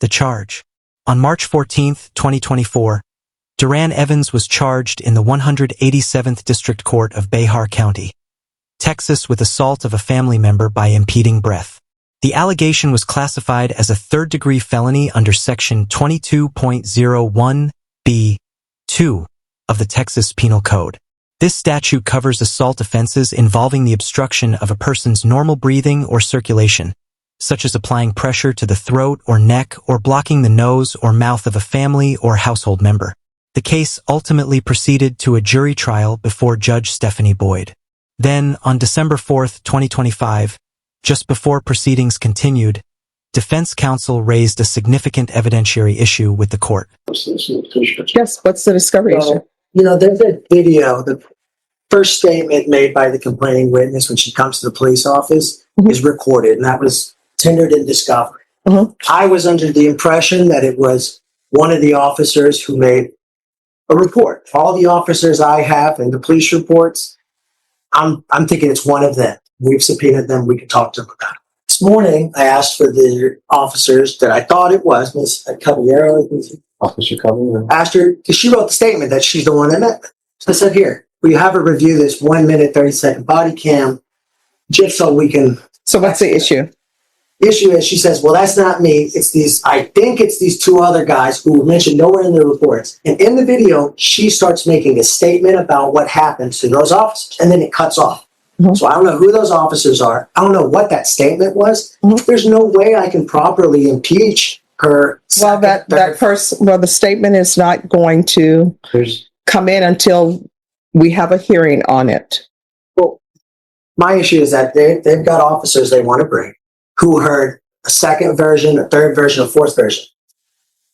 The charge. On March 14, 2024, Duran Evans was charged in the 187th District Court of Behar County, Texas with assault of a family member by impeding breath. The allegation was classified as a third-degree felony under Section 22.01b(2) of the Texas Penal Code. This statute covers assault offenses involving the obstruction of a person's normal breathing or circulation, such as applying pressure to the throat or neck or blocking the nose or mouth of a family or household member. The case ultimately proceeded to a jury trial before Judge Stephanie Boyd. Then, on December 4, 2025, just before proceedings continued, defense counsel raised a significant evidentiary issue with the court. Yes, what's the discovery issue? There's a video, the first statement made by the complaining witness when she comes to the police office is recorded, and that was tendered in discovery. I was under the impression that it was one of the officers who made a report. All the officers I have in the police reports, I'm thinking it's one of them. We've subpoenaed them. We can talk to them about it. This morning, I asked for the officers that I thought it was, Ms. Caballero. Officer Caballero. Asked her, because she wrote the statement that she's the one that met me. So I said, here, will you have her review this 1 minute, 30-second body cam just so we can... So what's the issue? Issue is, she says, well, that's not me. I think it's these two other guys who were mentioned nowhere in the reports. And in the video, she starts making a statement about what happened to those officers, and then it cuts off. So I don't know who those officers are. I don't know what that statement was. There's no way I can properly impeach her. Well, the statement is not going to come in until we have a hearing on it. Well, my issue is that they've got officers they want to bring who heard a second version, a third version, a fourth version.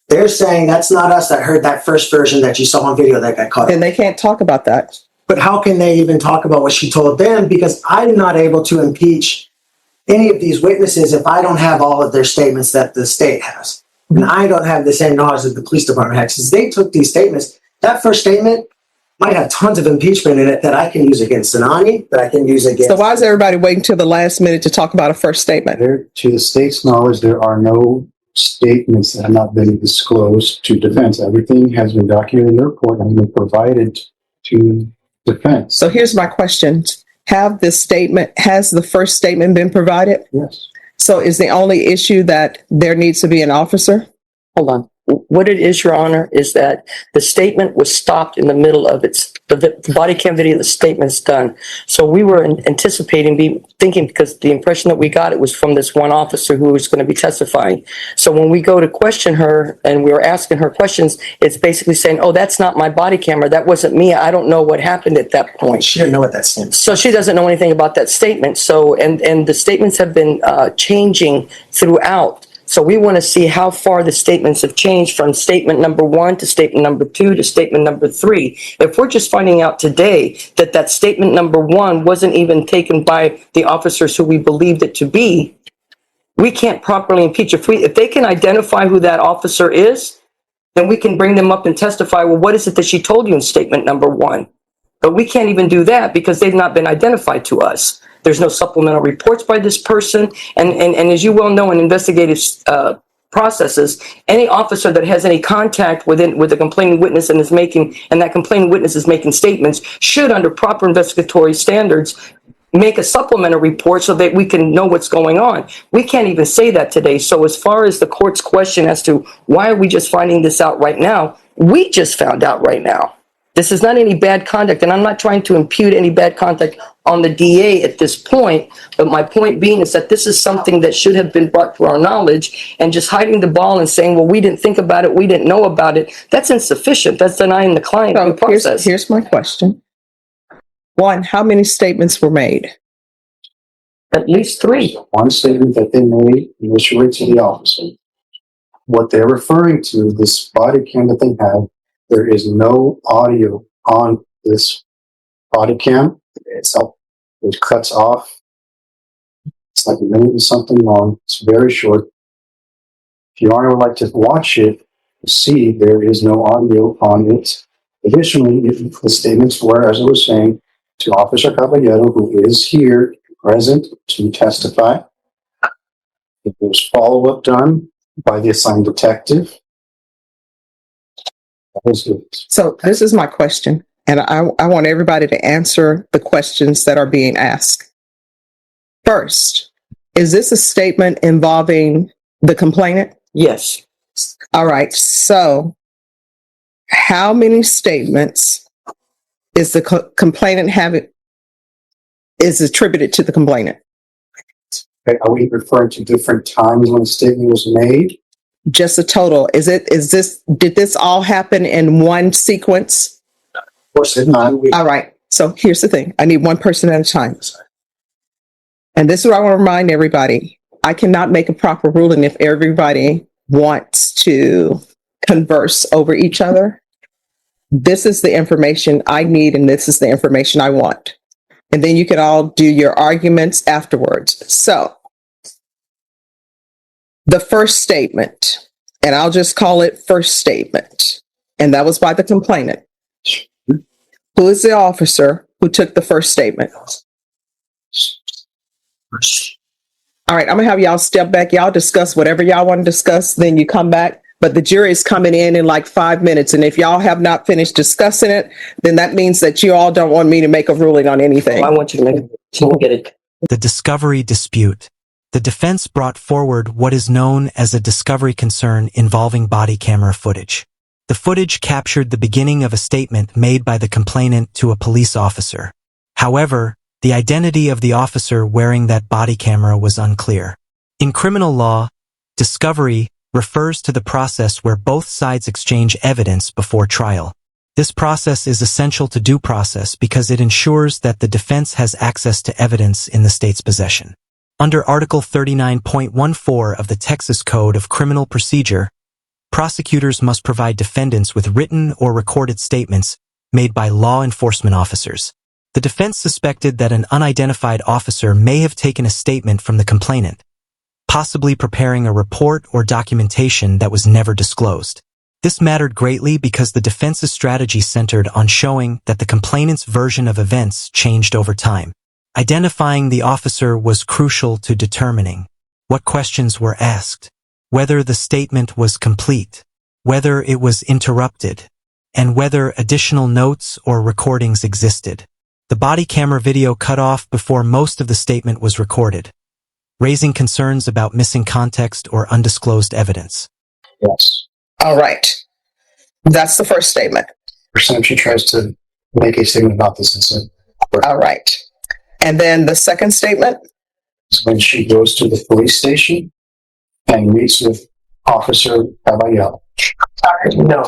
They're saying that's not us that heard that first version that you saw on video that got caught. And they can't talk about that. But how can they even talk about what she told them? Because I'm not able to impeach any of these witnesses if I don't have all of their statements that the state has. And I don't have the same knowledge that the police department has. Because they took these statements. That first statement might have tons of impeachment in it that I can use against Sinani, that I can use against... So why is everybody waiting till the last minute to talk about a first statement? To the state's knowledge, there are no statements that have not been disclosed to defense. Everything has been documented in the report and been provided to defense. So here's my question. Has the first statement been provided? Yes. So is the only issue that there needs to be an officer? Hold on. What it is, Your Honor, is that the statement was stopped in the middle of the body cam video, the statement's done. So we were thinking, because the impression that we got, it was from this one officer who was going to be testifying. So when we go to question her and we were asking her questions, it's basically saying, oh, that's not my body camera. That wasn't me. I don't know what happened at that point. She didn't know what that statement. So she doesn't know anything about that statement. So, and the statements have been changing throughout. So we want to see how far the statements have changed from statement number 1 to statement number 2 to statement number 3. If we're just finding out today that statement number 1 wasn't even taken by the officers who we believed it to be, we can't properly impeach. If they can identify who that officer is, then we can bring them up and testify, well, what is it that she told you in statement number 1? But we can't even do that because they've not been identified to us. There's no supplemental reports by this person. And as you well know in investigative processes, any officer that has any contact with a complaining witness and that complaining witness is making statements should, under proper investigatory standards, make a supplemental report so that we can know what's going on. We can't even say that today. So as far as the court's question as to why are we just finding this out right now, we just found out right now. This is not any bad conduct, and I'm not trying to impute any bad conduct on the DA at this point, but my point being is that this is something that should have been brought to our knowledge, and just hiding the ball and saying, well, we didn't think about it, we didn't know about it, that's insufficient. That's denying the client due process. Here's my question. 1, how many statements were made? At least 3. One statement that they made initially to the officer. What they're referring to, this body cam that they have, there is no audio on this body cam itself. It cuts off. It's like a minute and something long. It's very short. If Your Honor would like to watch it, see there is no audio on it. Additionally, if the statements were, as I was saying, to Officer Caballero, who is here present to testify. If there's follow-up done, by the assigned detective. That was good. So this is my question, and I want everybody to answer the questions that are being asked. First, is this a statement involving the complainant? Yes. All right. So how many statements is the complainant having is attributed to the complainant? Okay, are we referring to different times when a statement was made? Just a total. Did this all happen in one sequence? Of course it not. All right. So here's the thing. I need one person at a time. And this is what I want to remind everybody. I cannot make a proper ruling if everybody wants to converse over each other. This is the information I need, and this is the information I want. And then you can all do your arguments afterwards. So the first statement, and I'll just call it first statement, and that was by the complainant. Who is the officer who took the first statement? All right, I'm gonna have y'all step back. Y'all discuss whatever y'all want to discuss, then you come back. But the jury is coming in like 5 minutes. And if y'all have not finished discussing it, then that means that you all don't want me to make a ruling on anything. I want you to make it. So we'll get it. The discovery dispute. The defense brought forward what is known as a discovery concern involving body camera footage. The footage captured the beginning of a statement made by the complainant to a police officer. However, the identity of the officer wearing that body camera was unclear. In criminal law, discovery refers to the process where both sides exchange evidence before trial. This process is essential to due process because it ensures that the defense has access to evidence in the state's possession. Under Article 39.14 of the Texas Code of Criminal Procedure, prosecutors must provide defendants with written or recorded statements made by law enforcement officers. The defense suspected that an unidentified officer may have taken a statement from the complainant, possibly preparing a report or documentation that was never disclosed. This mattered greatly because the defense's strategy centered on showing that the complainant's version of events changed over time. Identifying the officer was crucial to determining what questions were asked, whether the statement was complete, whether it was interrupted, and whether additional notes or recordings existed. The body camera video cut off before most of the statement was recorded, raising concerns about missing context or undisclosed evidence. Yes. All right. That's the first statement. First time she tries to make a statement about this incident. All right. And then the second statement? Is when she goes to the police station and meets with Officer Caballero. No,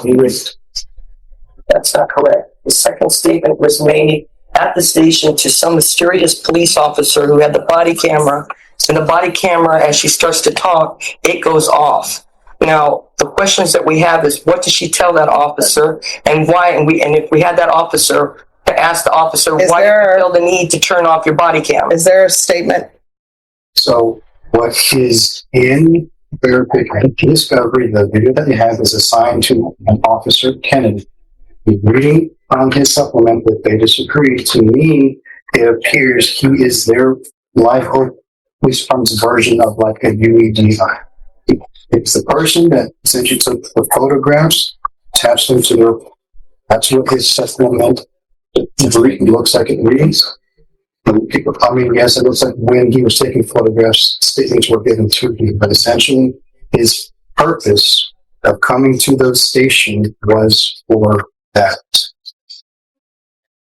that's not correct. The second statement was made at the station to some mysterious police officer who had the body camera. And the body camera, as she starts to talk, it goes off. Now, the questions that we have is, what did she tell that officer, and why? And if we had that officer, to ask the officer, why did you feel the need to turn off your body camera? Is there a statement? So what is in their discovery, the video that they have is assigned to an Officer Kennedy. Reading on his supplement that they disagree, to me, it appears he is their life or police department's version of like a UED. It's the person that essentially took the photographs, attached them to their, that's what his supplement looks like it reads. I mean, yes, it looks like when he was taking photographs, statements were given to him, but essentially his purpose of coming to the station was for that.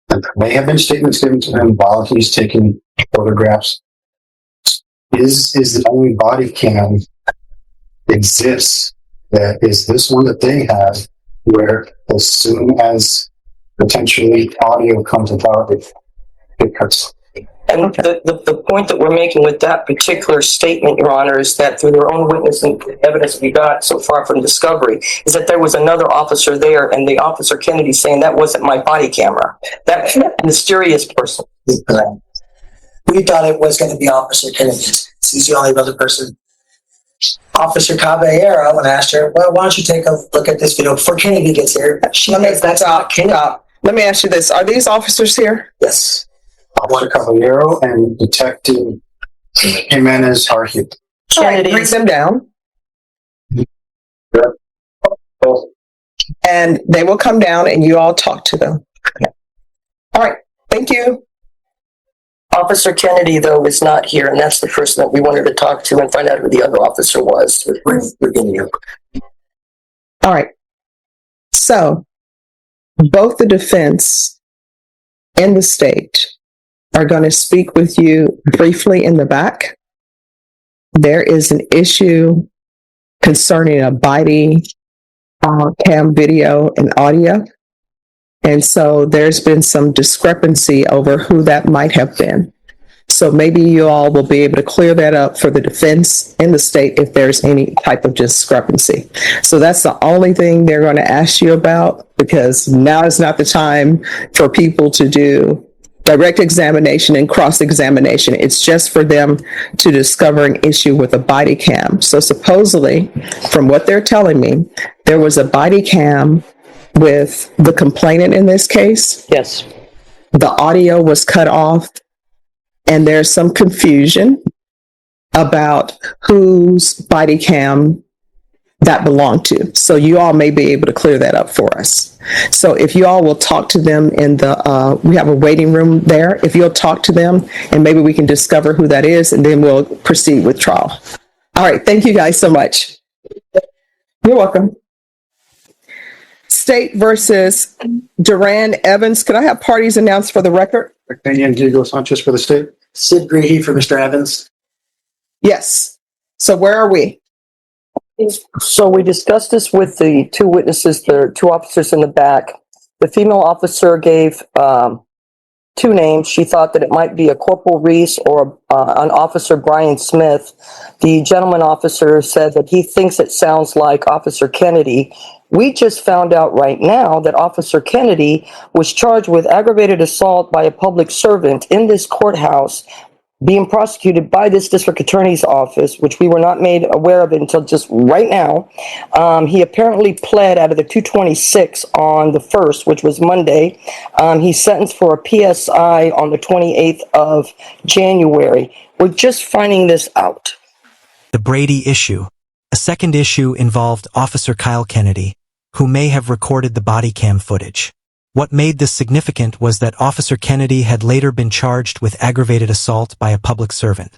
And there may have been statements given to him while he's taking photographs. Is the only body cam exists that is this one that they have, where as soon as potentially audio comes about, it cuts. And the point that we're making with that particular statement, Your Honor, is that through their own witness and evidence we got so far from discovery, is that there was another officer there, and the Officer Kennedy saying that wasn't my body camera. That mysterious person. We thought it was going to be Officer Kennedy. He's the only other person. Officer Caballero, when I asked her, well, why don't you take a look at this video before Kennedy gets here? She says that's not Kennedy. Let me ask you this. Are these officers here? Yes. Officer Caballero and Detective Jimenez are here. Kennedy. Bring them down. And they will come down and you all talk to them. All right. Thank you. Officer Kennedy, though, is not here, and that's the person that we wanted to talk to and find out who the other officer was. All right. So both the defense and the state are going to speak with you briefly in the back. There is an issue concerning a body cam video and audio. And so there's been some discrepancy over who that might have been. So maybe you all will be able to clear that up for the defense and the state if there's any type of discrepancy. So that's the only thing they're going to ask you about, because now is not the time for people to do direct examination and cross-examination. It's just for them to discover an issue with a body cam. So supposedly, from what they're telling me, there was a body cam with the complainant in this case. Yes. The audio was cut off, and there's some confusion about whose body cam that belonged to. So you all may be able to clear that up for us. So if you all will talk to them in the, we have a waiting room there. If you'll talk to them and maybe we can discover who that is, and then we'll proceed with trial. All right. Thank you guys so much. You're welcome. State versus Duran Evans. Could I have parties announced for the record? Daniel Diego Sanchez for the state. Sid Greehey for Mr. Evans. Yes. So where are we? So we discussed this with the two witnesses, the two officers in the back. The female officer gave two names. She thought that it might be a Corporal Reese or an Officer Brian Smith. The gentleman officer said that he thinks it sounds like Officer Kennedy. We just found out right now that Officer Kennedy was charged with aggravated assault by a public servant in this courthouse, being prosecuted by this district attorney's office, which we were not made aware of until just right now. He apparently pled out of the 226 on the 1st, which was Monday. He's sentenced for a PSI on the 28th of January. We're just finding this out. The Brady issue. A second issue involved Officer Kyle Kennedy, who may have recorded the body cam footage. What made this significant was that Officer Kennedy had later been charged with aggravated assault by a public servant,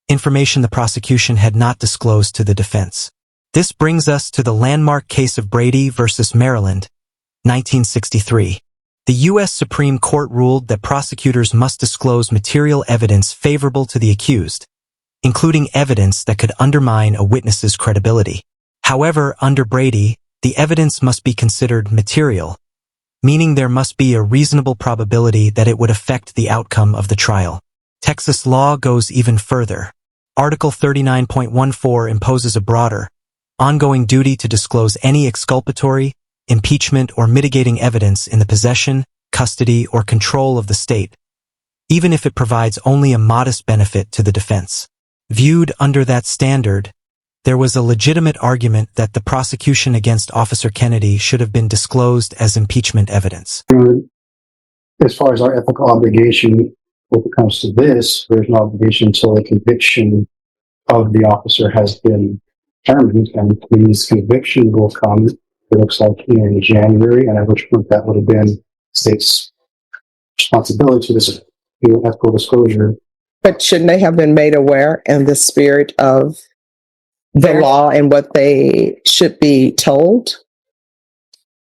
information the prosecution had not disclosed to the defense. This brings us to the landmark case of Brady versus Maryland, 1963. The U.S. Supreme Court ruled that prosecutors must disclose material evidence favorable to the accused, including evidence that could undermine a witness's credibility. However, under Brady, the evidence must be considered material, meaning there must be a reasonable probability that it would affect the outcome of the trial. Texas law goes even further. Article 39.14 imposes a broader, ongoing duty to disclose any exculpatory, impeachment, or mitigating evidence in the possession, custody, or control of the state, even if it provides only a modest benefit to the defense. Viewed under that standard, there was a legitimate argument that the prosecution against Officer Kennedy should have been disclosed as impeachment evidence. As far as our ethical obligation, when it comes to this, there's no obligation until the conviction of the officer has been determined, and his conviction will come, it looks like, in January, and at which point that would have been state's responsibility to this ethical disclosure. But shouldn't they have been made aware in the spirit of the law and what they should be told?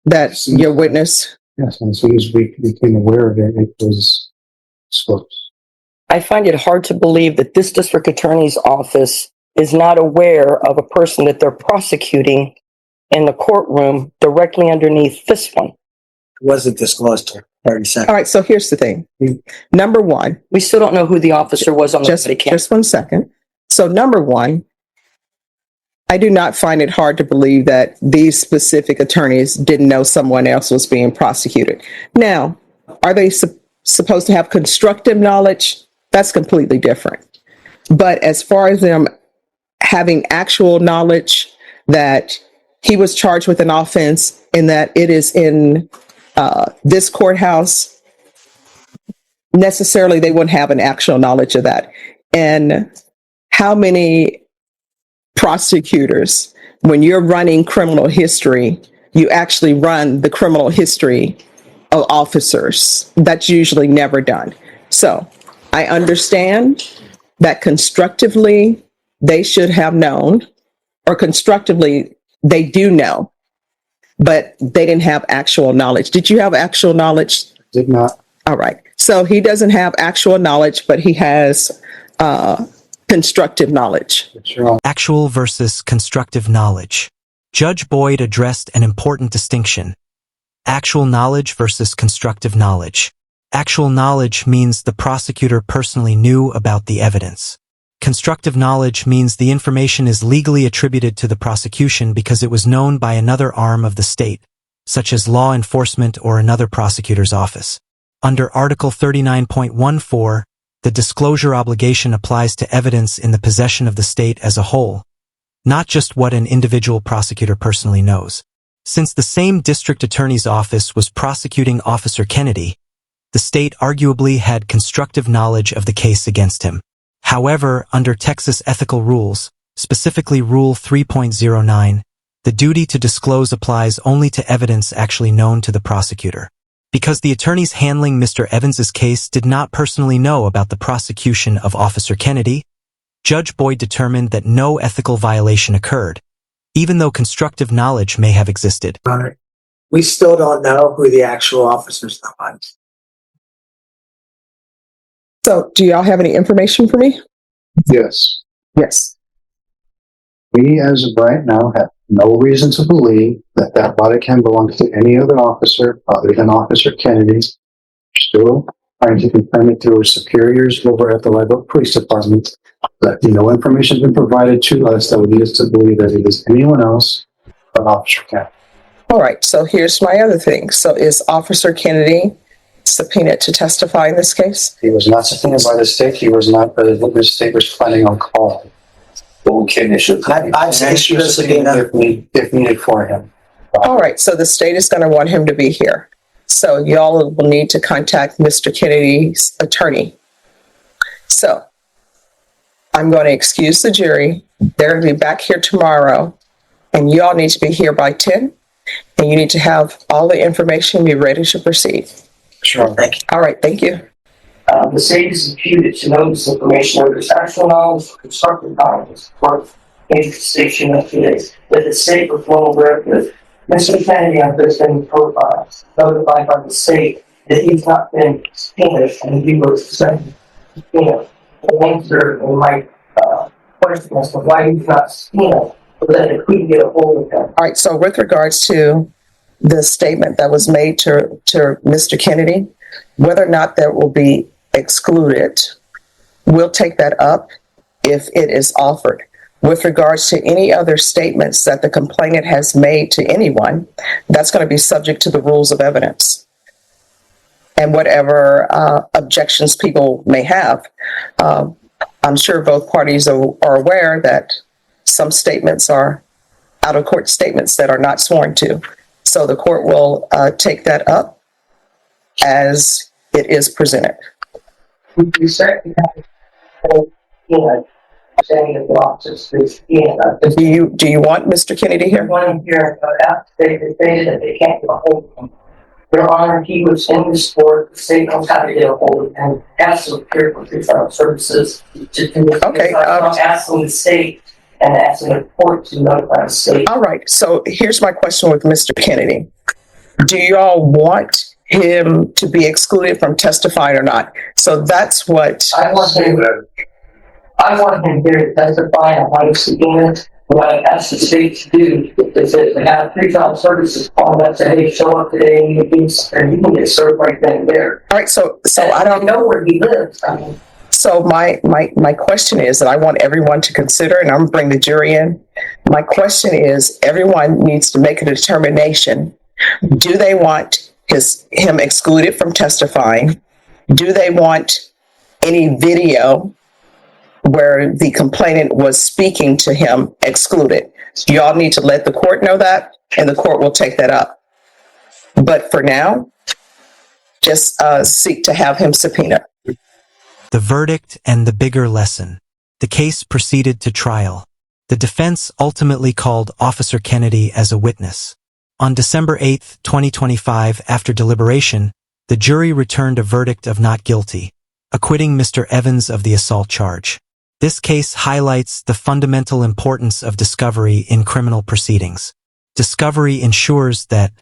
That your witness? Yes, and as soon as we became aware of it, it was disclosed. I find it hard to believe that this district attorney's office is not aware of a person that they're prosecuting in the courtroom directly underneath this one. It wasn't disclosed to 30 seconds. All right, so here's the thing. Number one. We still don't know who the officer was on the body cam. Just 1 second. So number one, I do not find it hard to believe that these specific attorneys didn't know someone else was being prosecuted. Now, are they supposed to have constructive knowledge? That's completely different. But as far as them having actual knowledge that he was charged with an offense and that it is in this courthouse, necessarily they wouldn't have an actual knowledge of that. And how many prosecutors, when you're running criminal history, you actually run the criminal history of officers. That's usually never done. So I understand that constructively they should have known, or constructively they do know, but they didn't have actual knowledge. Did you have actual knowledge? Did not. All right. So he doesn't have actual knowledge, but he has constructive knowledge. Sure. Actual versus constructive knowledge. Judge Boyd addressed an important distinction. Actual knowledge versus constructive knowledge. Actual knowledge means the prosecutor personally knew about the evidence. Constructive knowledge means the information is legally attributed to the prosecution because it was known by another arm of the state, such as law enforcement or another prosecutor's office. Under Article 39.14, the disclosure obligation applies to evidence in the possession of the state as a whole, not just what an individual prosecutor personally knows. Since the same district attorney's office was prosecuting Officer Kennedy, the state arguably had constructive knowledge of the case against him. However, under Texas ethical rules, specifically Rule 3.09, the duty to disclose applies only to evidence actually known to the prosecutor. Because the attorneys handling Mr. Evans's case did not personally know about the prosecution of Officer Kennedy, Judge Boyd determined that no ethical violation occurred, even though constructive knowledge may have existed. All right. We still don't know who the actual officers are. So do y'all have any information for me? Yes. Yes. We, as of right now, have no reason to believe that that body cam belongs to any other officer other than Officer Kennedy. Still trying to confirm it through his superiors over at the Live Oak Police Department. But no information has been provided to us that would lead us to believe that it is anyone else but Officer Kennedy. All right. So here's my other thing. So is Officer Kennedy subpoenaed to testify in this case? He was not subpoenaed by the state. He was not, but the state was planning on calling. I'd say issue a subpoena if needed for him. All right. So the state is going to want him to be here. So y'all will need to contact Mr. Kennedy's attorney. So I'm going to excuse the jury. They're going to be back here tomorrow, and y'all need to be here by 10, and you need to have all the information, be ready to proceed. Sure. Thank you. All right. Thank you. The state is imputed to know this information, whether it's actual knowledge or constructive knowledge. Court made the station yesterday that the state was well aware that Mr. Kennedy on this been profiled, notified by the state that he's not been subpoenaed and he was sent subpoena. The answer in my question as to why he's not subpoenaed, but that it couldn't get a hold of him. All right. So with regards to the statement that was made to Mr. Kennedy, whether or not that will be excluded, we'll take that up if it is offered. With regards to any other statements that the complainant has made to anyone, that's going to be subject to the rules of evidence and whatever objections people may have. I'm sure both parties are aware that some statements are out-of-court statements that are not sworn to. So the court will take that up as it is presented. We certainly have saying that the officers Do you want Mr. Kennedy here? want him here, but they stated that they can't get a hold of him. Your Honor, he was in the sport, the state knows how to get a hold of him, ask the Bureau of Pretrial Services to do this. Okay, I'm asking the state and asking the court to notify the state. All right. So here's my question with Mr. Kennedy. Do you all want him to be excluded from testifying or not? So that's what. I want him here to testify on why he's subpoenaed. What I asked the state to do is that they have pretrial services call them and say, hey, show up today and you can get served right then and there. All right. So And I don't know where he lives. I mean, So my question is that I want everyone to consider, and I'm going to bring the jury in. My question is, everyone needs to make a determination. Do they want him excluded from testifying? Do they want any video where the complainant was speaking to him excluded? You all need to let the court know that, and the court will take that up. But for now, just seek to have him subpoenaed. The verdict and the bigger lesson. The case proceeded to trial. The defense ultimately called Officer Kennedy as a witness. On December 8, 2025, after deliberation, the jury returned a verdict of not guilty, acquitting Mr. Evans of the assault charge. This case highlights the fundamental importance of discovery in criminal proceedings. Discovery ensures that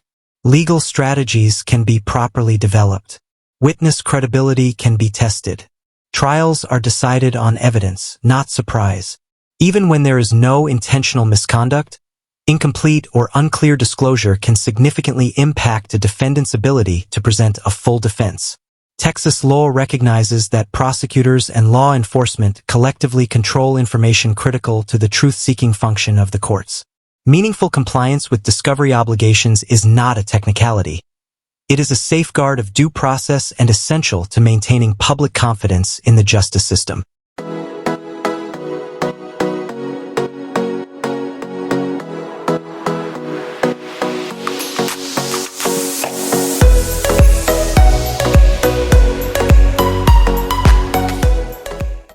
legal strategies can be properly developed, witness credibility can be tested, trials are decided on evidence, not surprise. Even when there is no intentional misconduct, incomplete or unclear disclosure can significantly impact a defendant's ability to present a full defense. Texas law recognizes that prosecutors and law enforcement collectively control information critical to the truth-seeking function of the courts. Meaningful compliance with discovery obligations is not a technicality. It is a safeguard of due process and essential to maintaining public confidence in the justice system.